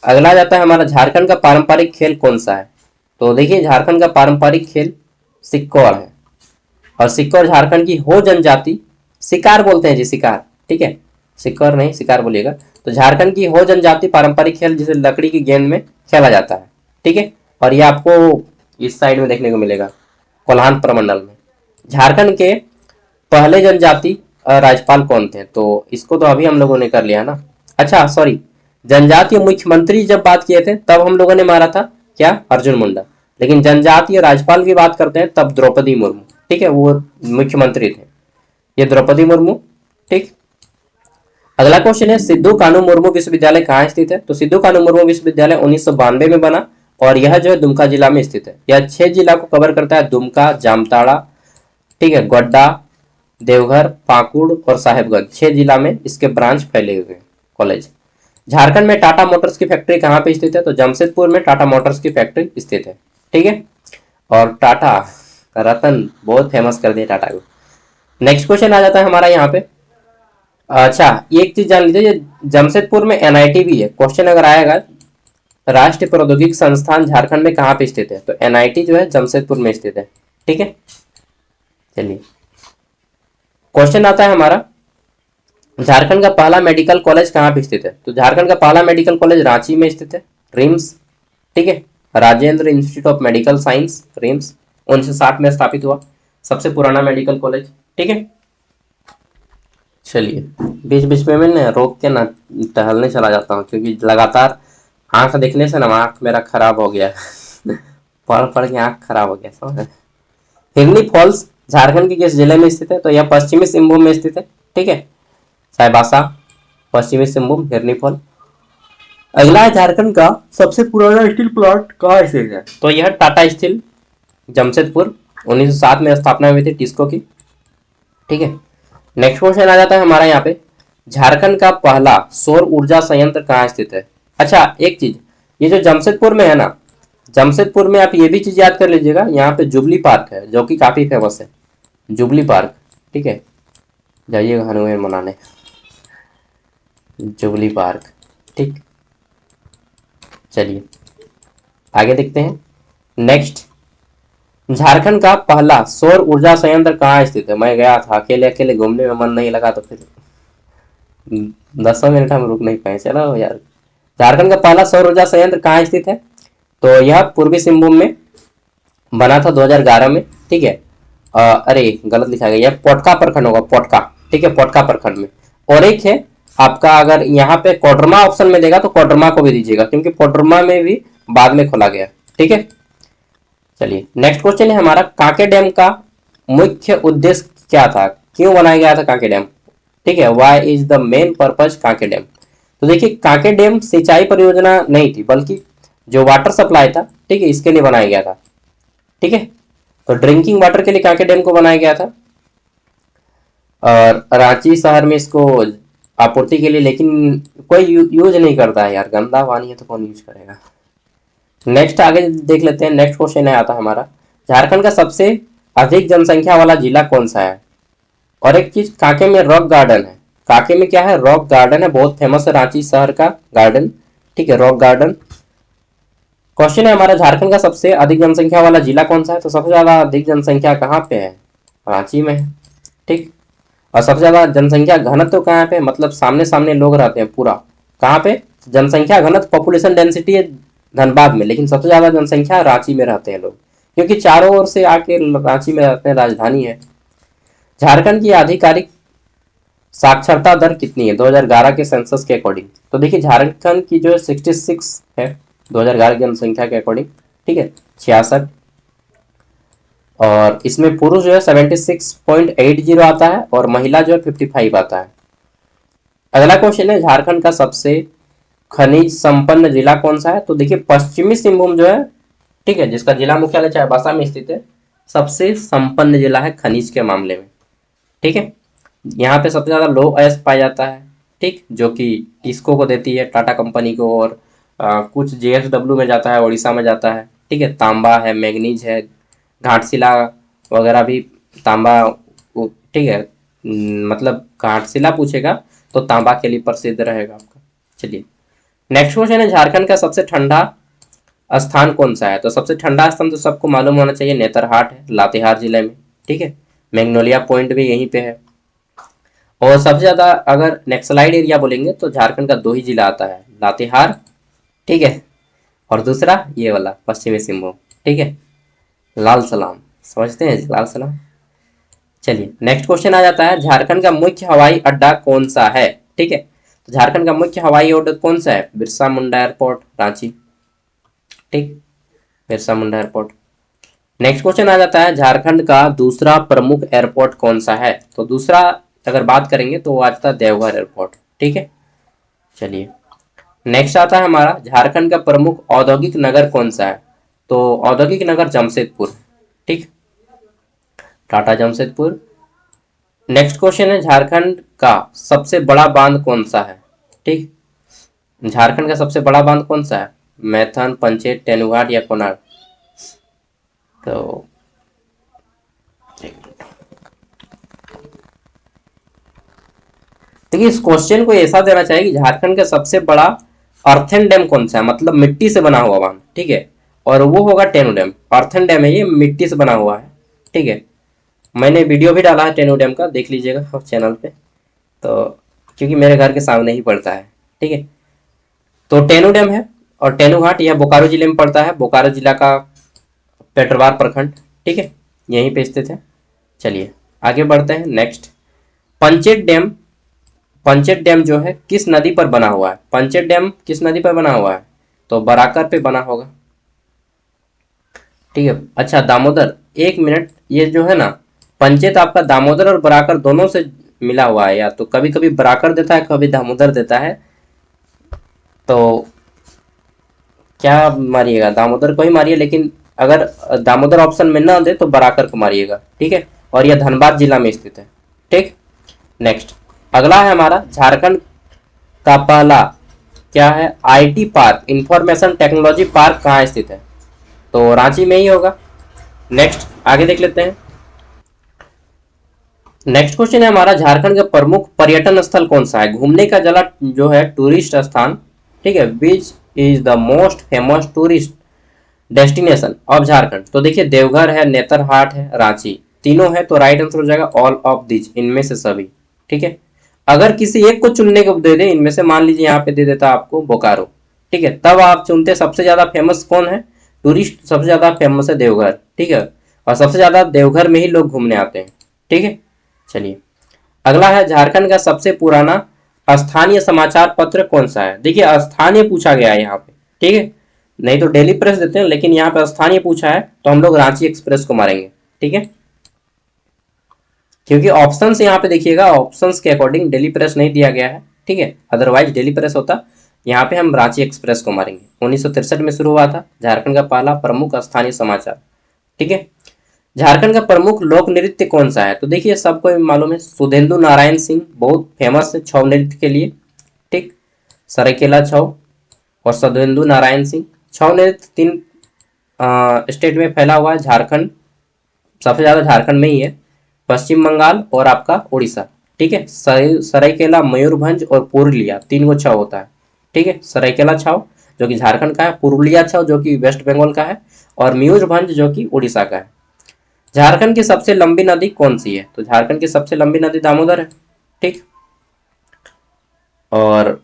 अगला जाता है हमारा, झारखंड का पारंपरिक खेल कौन सा है? तो देखिए झारखंड का पारंपरिक खेल सिक्कौर है, और सिक्कौर झारखंड की हो जनजाति, शिकार बोलते हैं जी, शिकार, ठीक है, सिक्कौर नहीं शिकार बोलिएगा। तो झारखंड की हो जनजाति पारंपरिक खेल जिसे लकड़ी की गेंद में खेला जाता है, ठीक है, और ये आपको इस साइड में देखने को मिलेगा, कोल्हान प्रमंडल में। झारखंड के पहले जनजाति राज्यपाल कौन थे? तो इसको तो अभी हम लोगों ने कर लिया ना, अच्छा सॉरी, जनजातीय मुख्यमंत्री जब बात किए थे तब हम लोगों ने मारा था क्या, अर्जुन मुंडा, लेकिन जनजातीय राज्यपाल की बात करते हैं तब द्रौपदी मुर्मू, ठीक है, वो मुख्यमंत्री थे, ये द्रौपदी मुर्मू। ठीक, अगला क्वेश्चन है, सिद्धू कानू मुर्मू विश्वविद्यालय कहाँ स्थित है? तो सिद्धू कानू मुर्मू विश्वविद्यालय 1992 में बना, और यह जो है दुमका जिला में स्थित है। यह 6 जिला को कवर करता है, दुमका, जामताड़ा, ठीक है, गोड्डा, देवघर, पाकुड़ और साहेबगंज, 6 जिला में इसके ब्रांच फैले हुए हैं कॉलेज। झारखंड में टाटा मोटर्स की फैक्ट्री कहाँ पे स्थित है? तो जमशेदपुर में टाटा मोटर्स की फैक्ट्री स्थित है, ठीक है, और टाटा रतन बहुत फेमस कर दिया टाटा को। नेक्स्ट क्वेश्चन आ जाता है हमारा यहाँ पे, अच्छा एक चीज जान लीजिए, जमशेदपुर में एनआईटी भी है, क्वेश्चन अगर आएगा राष्ट्रीय प्रौद्योगिकी संस्थान झारखंड में कहाँ पे स्थित है? तो एनआईटी जो है जमशेदपुर में स्थित है, ठीक है। चलिए क्वेश्चन आता है हमारा, झारखंड का पहला मेडिकल कॉलेज कहाँ पे स्थित है? तो झारखंड का पहला मेडिकल कॉलेज रांची में स्थित है, रिम्स, ठीक है, Rajendra institute of medical science, RIMS, 1960 में स्थापित हुआ, सबसे पुराना मेडिकल कॉलेज, ठीक है। चलिए बीच बीच में मैं रोक के ना टहलने चला जाता हूँ, क्योंकि लगातार आंख देखने से ना आंख मेरा खराब हो गया पढ़ पढ़ के आंख खराब हो गया, समझ। हिरनी फॉल्स झारखंड के किस जिले में स्थित है? तो यह पश्चिमी सिंहभूम में स्थित है, ठीक है, चाईबासा, पश्चिमी सिंहभूम, हिरनी फॉल। अगला है, झारखंड का सबसे पुराना स्टील प्लांट कहाँ स्थित है? तो यह टाटा स्टील जमशेदपुर, 1907 में स्थापना हुई थी टिस्को की, ठीक है। नेक्स्ट क्वेश्चन आ जाता है हमारा यहाँ पे, झारखंड का पहला सौर ऊर्जा संयंत्र कहाँ स्थित है? अच्छा एक चीज, ये जो जमशेदपुर में है ना, जमशेदपुर में आप ये भी चीज याद कर लीजिएगा, यहाँ पे जुबली पार्क है जो कि काफी फेमस है, जुबली पार्क, ठीक है, जाइएगा हनुमान मनाने जुबली पार्क, ठीक। चलिए आगे देखते हैं। नेक्स्ट, झारखंड का पहला सौर ऊर्जा संयंत्र कहाँ स्थित है? मैं गया था, अकेले अकेले घूमने में मन नहीं लगा, तो फिर 10 मिनट हम रुक नहीं पाए, चलो यार। झारखंड का पहला सौर ऊर्जा संयंत्र कहाँ स्थित है? तो यह पूर्वी सिंहभूम में बना था 2011 में, ठीक है। अरे गलत लिखा गया, यह पोटका प्रखंड होगा, पोटका, ठीक है, पोटका प्रखंड में। और एक है आपका, अगर यहाँ पे कोडरमा ऑप्शन में देगा तो कोडरमा को भी दीजिएगा, क्योंकि कोडरमा में भी बाद में खोला गया, ठीक है। चलिए नेक्स्ट क्वेश्चन है हमारा, कांके डैम का मुख्य उद्देश्य क्या था, क्यों बनाया गया था कांके डैम, ठीक है, why is the main purpose Kanke dam? तो देखिए कांके डैम सिंचाई परियोजना नहीं थी, बल्कि जो वाटर सप्लाई था, ठीक है, इसके लिए बनाया गया था, ठीक है। तो ड्रिंकिंग वाटर के लिए कांके डैम को बनाया गया था, और रांची शहर में इसको आपूर्ति के लिए, लेकिन कोई यूज नहीं करता है यार, गंदा पानी है तो कौन यूज करेगा। नेक्स्ट आगे देख लेते हैं, नेक्स्ट क्वेश्चन है आता हमारा, झारखंड का सबसे अधिक जनसंख्या वाला जिला कौन सा है? और एक चीज, कांके में रॉक गार्डन है, कांके में क्या है, रॉक गार्डन है, बहुत फेमस है रांची शहर का गार्डन, ठीक है, रॉक गार्डन। क्वेश्चन है हमारा, झारखंड का सबसे अधिक जनसंख्या वाला जिला कौन सा है? तो सबसे ज्यादा अधिक जनसंख्या कहाँ पे है? रांची में है, ठीक। और सबसे ज्यादा जनसंख्या घनत्व तो कहाँ पे, मतलब सामने सामने लोग रहते हैं पूरा, कहाँ पे? जनसंख्या घनत्व पॉपुलेशन डेंसिटी है धनबाद में, लेकिन सबसे ज्यादा जनसंख्या रांची में रहते हैं लोग, क्योंकि चारों ओर से आके रांची में रहते हैं, राजधानी है। झारखंड की आधिकारिक साक्षरता दर कितनी है 2011 के सेंसस के अकॉर्डिंग? तो देखिए झारखंड की जो 66 है 2011 की जनसंख्या के अकॉर्डिंग, ठीक है, 66, और इसमें पुरुष जो है 76.80 आता है, और महिला जो है 55 आता है। अगला क्वेश्चन है, झारखंड का सबसे खनिज संपन्न जिला कौन सा है? तो देखिए पश्चिमी सिंहभूम जो है, ठीक है, जिसका जिला मुख्यालय चाईबासा में स्थित है, सबसे संपन्न जिला है खनिज के मामले में, ठीक है। यहाँ पे सबसे ज़्यादा लो अयस्क पाया जाता है, ठीक, जो कि टिस्को को देती है, टाटा कंपनी को, और कुछ जेएसडब्ल्यू में जाता है, उड़ीसा में जाता है, ठीक है। तांबा है, मैग्नीज है, घाटशिला वगैरह भी, तांबा, ठीक है। मतलब घाटशिला पूछेगा तो तांबा के लिए प्रसिद्ध रहेगा आपका। चलिए नेक्स्ट क्वेश्चन है, झारखंड का सबसे ठंडा स्थान कौन सा है? तो सबसे ठंडा स्थान तो सबको मालूम होना चाहिए, नेतरहाट है, लातेहार जिले में, ठीक है। मैग्नोलिया पॉइंट भी यहीं पे है। और सबसे ज्यादा अगर नेक्सलाइड एरिया बोलेंगे तो झारखंड का दो ही जिला आता है, लातेहार, ठीक है, और दूसरा ये वाला पश्चिमी सिंहभूम, ठीक है, लाल सलाम, समझते हैं लाल सलाम। चलिए नेक्स्ट क्वेश्चन आ जाता है, झारखंड का मुख्य हवाई अड्डा कौन सा है? ठीक है, तो झारखंड का मुख्य हवाई अड्डा कौन सा है? बिरसा मुंडा एयरपोर्ट, रांची, ठीक, Birsa Munda airport. Next question आ जाता है, झारखंड का दूसरा प्रमुख एयरपोर्ट कौन सा है? तो दूसरा अगर बात करेंगे तो वो आता है देवघर एयरपोर्ट, ठीक है। चलिए नेक्स्ट आता है हमारा, झारखंड का प्रमुख औद्योगिक नगर कौन सा है? तो औद्योगिक नगर जमशेदपुर, ठीक, टाटा जमशेदपुर। नेक्स्ट क्वेश्चन है, झारखंड का सबसे बड़ा बांध कौन सा है? ठीक, झारखंड का सबसे बड़ा बांध कौन सा है? मैथन, पंचेत, तेनुघाट या कोनार? तो देखिए इस क्वेश्चन को ऐसा देना चाहिए कि झारखंड का सबसे बड़ा अर्थन डैम कौन सा है, मतलब मिट्टी से बना हुआ बांध, ठीक है, और वो होगा टेनु डैम। अर्थन डैम है ये, मिट्टी से बना हुआ है, ठीक है। मैंने वीडियो भी डाला है टेनु डैम का, देख लीजिएगा चैनल पे, तो क्योंकि मेरे घर के सामने ही पड़ता है, ठीक है। तो टेनु डैम है, और टेनु घाट यह बोकारो जिले में पड़ता है, बोकारो जिला का पेटरवार प्रखंड, ठीक है, यहीं पे स्थित है। चलिए आगे बढ़ते हैं। Next, Panchet dam, Panchet dam जो है किस नदी पर बना हुआ है? पंचेत डैम किस नदी पर बना हुआ है? तो बराकर पे बना होगा, ठीक है। अच्छा दामोदर, एक मिनट, ये जो है ना पंचेत आपका दामोदर और बराकर दोनों से मिला हुआ है, या तो कभी कभी बराकर देता है, कभी दामोदर देता है, तो क्या मारिएगा? दामोदर को ही मारिए, लेकिन अगर दामोदर ऑप्शन में ना दे तो बराकर को मारिएगा, ठीक है। और यह धनबाद जिला में स्थित है, ठीक। नेक्स्ट अगला है हमारा, झारखंड का पहला क्या है IT park, information technology park कहाँ स्थित है? तो रांची में ही होगा। नेक्स्ट आगे देख लेते हैं। नेक्स्ट क्वेश्चन है हमारा, झारखंड का प्रमुख पर्यटन स्थल कौन सा है? घूमने का जला जो है टूरिस्ट स्थान, ठीक है, which is the most famous tourist destination of Jharkhand? तो देखिए देवघर है, नेतरहाट है, रांची, तीनों है, तो राइट आंसर हो जाएगा ऑल ऑफ दिस, इनमें से सभी, ठीक है। अगर किसी एक को चुनने को दे दे इनमें से, मान लीजिए यहाँ पे दे देता आपको बोकारो, ठीक है, तब आप चुनते सबसे ज्यादा फेमस कौन है टूरिस्ट? सबसे ज्यादा फेमस है देवघर, ठीक है, और सबसे ज्यादा देवघर में ही लोग घूमने आते हैं, ठीक है। चलिए अगला है, झारखंड का सबसे पुराना स्थानीय समाचार पत्र कौन सा है? देखिए स्थानीय पूछा गया है यहाँ पे, ठीक है, नहीं तो डेली प्रेस देते हैं, लेकिन यहाँ पे स्थानीय पूछा है तो हम लोग रांची एक्सप्रेस को मारेंगे, ठीक है, क्योंकि ऑप्शंस यहाँ पे देखिएगा, ऑप्शंस के अकॉर्डिंग डेली प्रेस नहीं दिया गया है, ठीक है, अदरवाइज डेली प्रेस होता। यहाँ पे हम रांची एक्सप्रेस को मारेंगे। 1963 में शुरू हुआ था, झारखंड का पहला प्रमुख स्थानीय समाचार, ठीक है। झारखंड का प्रमुख लोक नृत्य कौन सा है? तो देखिए सबको मालूम है, सुधेंदु नारायण सिंह बहुत फेमस है छऊ नृत्य के लिए, ठीक, सरायकेला छऊ और सुधेंदु नारायण सिंह। छऊ नृत्य 3 स्टेट में फैला हुआ है, झारखंड सबसे ज्यादा झारखंड में ही है, पश्चिम बंगाल और आपका उड़ीसा, ठीक है। सरायकेला, मयूरभंज और पुरुलिया, 3 गो छऊ होता है, ठीक है। सरायकेला छऊ जो कि झारखंड का है, पुरुलिया छऊ जो कि वेस्ट बंगाल का है, और मयूरभंज जो कि उड़ीसा का है। झारखंड की सबसे लंबी नदी कौन सी है? तो झारखंड की सबसे लंबी नदी दामोदर है, ठीक, और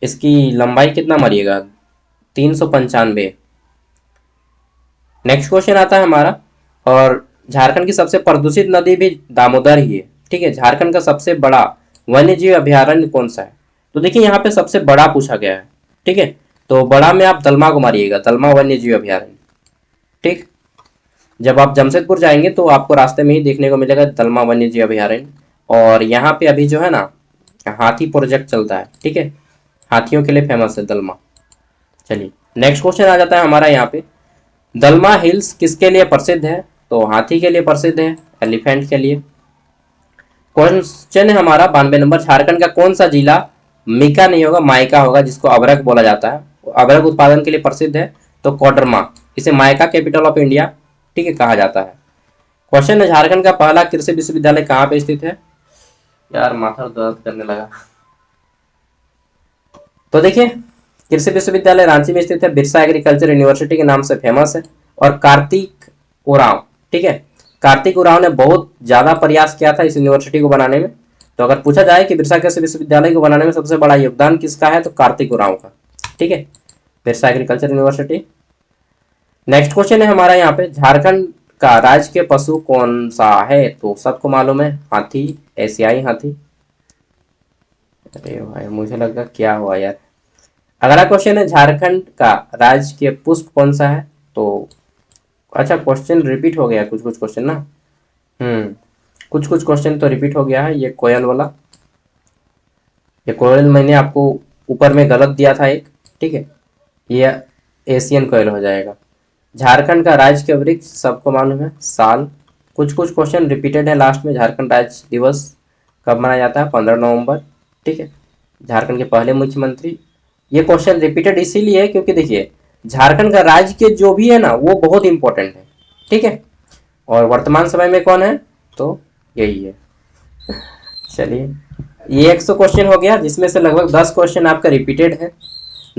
इसकी लंबाई कितना मारिएगा? 395। नेक्स्ट क्वेश्चन आता है हमारा, और झारखंड की सबसे प्रदूषित नदी भी दामोदर ही है, ठीक है। झारखंड का सबसे बड़ा वन्यजीव अभयारण्य कौन सा है? तो देखिए यहाँ पे सबसे बड़ा पूछा गया है, ठीक है, तो बड़ा में आप दलमा को मारिएगा, दलमा वन्यजीव अभयारण्य, ठीक। जब आप जमशेदपुर जाएंगे तो आपको रास्ते में ही देखने को मिलेगा दलमा वन्यजीव अभयारण्य, और यहाँ पे अभी जो है ना हाथी प्रोजेक्ट चलता है, ठीक है, हाथियों के लिए फेमस है दलमा। चलिए नेक्स्ट क्वेश्चन आ जाता है हमारा यहाँ पे, दलमा हिल्स किसके लिए प्रसिद्ध है? तो हाथी के लिए प्रसिद्ध है, एलिफेंट के लिए। क्वेश्चन है हमारा 92 नंबर, झारखंड का कौन सा जिला मिका नहीं होगा, माइका होगा, जिसको अबरक बोला जाता है, अबरक उत्पादन के लिए प्रसिद्ध है, तो कोडरमा, इसे माइका कैपिटल ऑफ इंडिया, ठीक है, कहा जाता है। क्वेश्चन है झारखंड का पहला कृषि विश्वविद्यालय कहाँ पे स्थित है। यार माथा दर्द करने लगा। तो देखिए कृषि विश्वविद्यालय रांची में स्थित है, बिरसा एग्रीकल्चर यूनिवर्सिटी के नाम से फेमस है, और कार्तिक उरांव, ठीक है, कार्तिक उरांव ने बहुत ज्यादा प्रयास किया था इस यूनिवर्सिटी को बनाने में। तो अगर पूछा जाए कि बिरसा कृषि विश्वविद्यालय को बनाने में सबसे बड़ा योगदान किसका है, तो कार्तिक उरांव का, ठीक है, Birsa agriculture university. Next question है हमारा यहाँ पे, झारखंड का राजकीय पशु कौन सा है, तो सबको मालूम है हाथी, एशियाई हाथी। अरे भाई मुझे लगा क्या हुआ यार। अगला क्वेश्चन है, झारखंड का राजकीय पुष्प कौन सा है, तो अच्छा क्वेश्चन रिपीट हो गया, कुछ कुछ क्वेश्चन ना, कुछ कुछ क्वेश्चन तो रिपीट हो गया है। ये कोयल वाला, ये कोयल मैंने आपको ऊपर में गलत दिया था एक, ठीक है, ये एशियन कोयल हो जाएगा। झारखंड का राज्य वृक्ष सबको मालूम है साल। कुछ कुछ क्वेश्चन रिपीटेड है लास्ट में। झारखंड राज्य दिवस कब मनाया जाता है, 15 नवंबर, ठीक है। झारखंड के पहले मुख्यमंत्री, ये क्वेश्चन रिपीटेड इसीलिए है क्योंकि देखिए झारखंड का राज्य के जो भी है ना वो बहुत इंपॉर्टेंट है, ठीक है, और वर्तमान समय में कौन है, तो यही है। चलिए ये 100 क्वेश्चन हो गया, जिसमें से लगभग 10 क्वेश्चन आपका रिपीटेड है,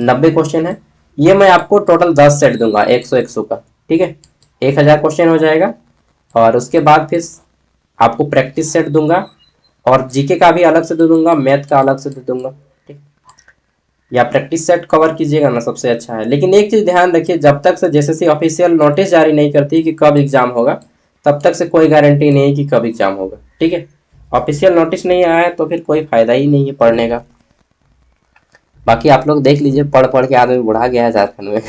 90 क्वेश्चन है। ये मैं आपको टोटल 10 सेट दूंगा 100 का, ठीक है, 1000 क्वेश्चन हो जाएगा। और उसके बाद फिर आपको प्रैक्टिस सेट दूंगा, और जीके का भी अलग से दे दूंगा, मैथ का अलग से दे दूंगा, ठीक, या प्रैक्टिस सेट कवर कीजिएगा ना, सबसे अच्छा है। लेकिन एक चीज ध्यान रखिए, जब तक से जैसे ऑफिशियल नोटिस जारी नहीं करती कि कब एग्जाम होगा, तब तक से कोई गारंटी नहीं है कि कब एग्जाम होगा, ठीक है। ऑफिशियल नोटिस नहीं आया है तो फिर कोई फायदा ही नहीं है पढ़ने का। बाकी आप लोग देख लीजिए, पढ़ पढ़ के आदमी बुढ़ा गया है झारखंड में।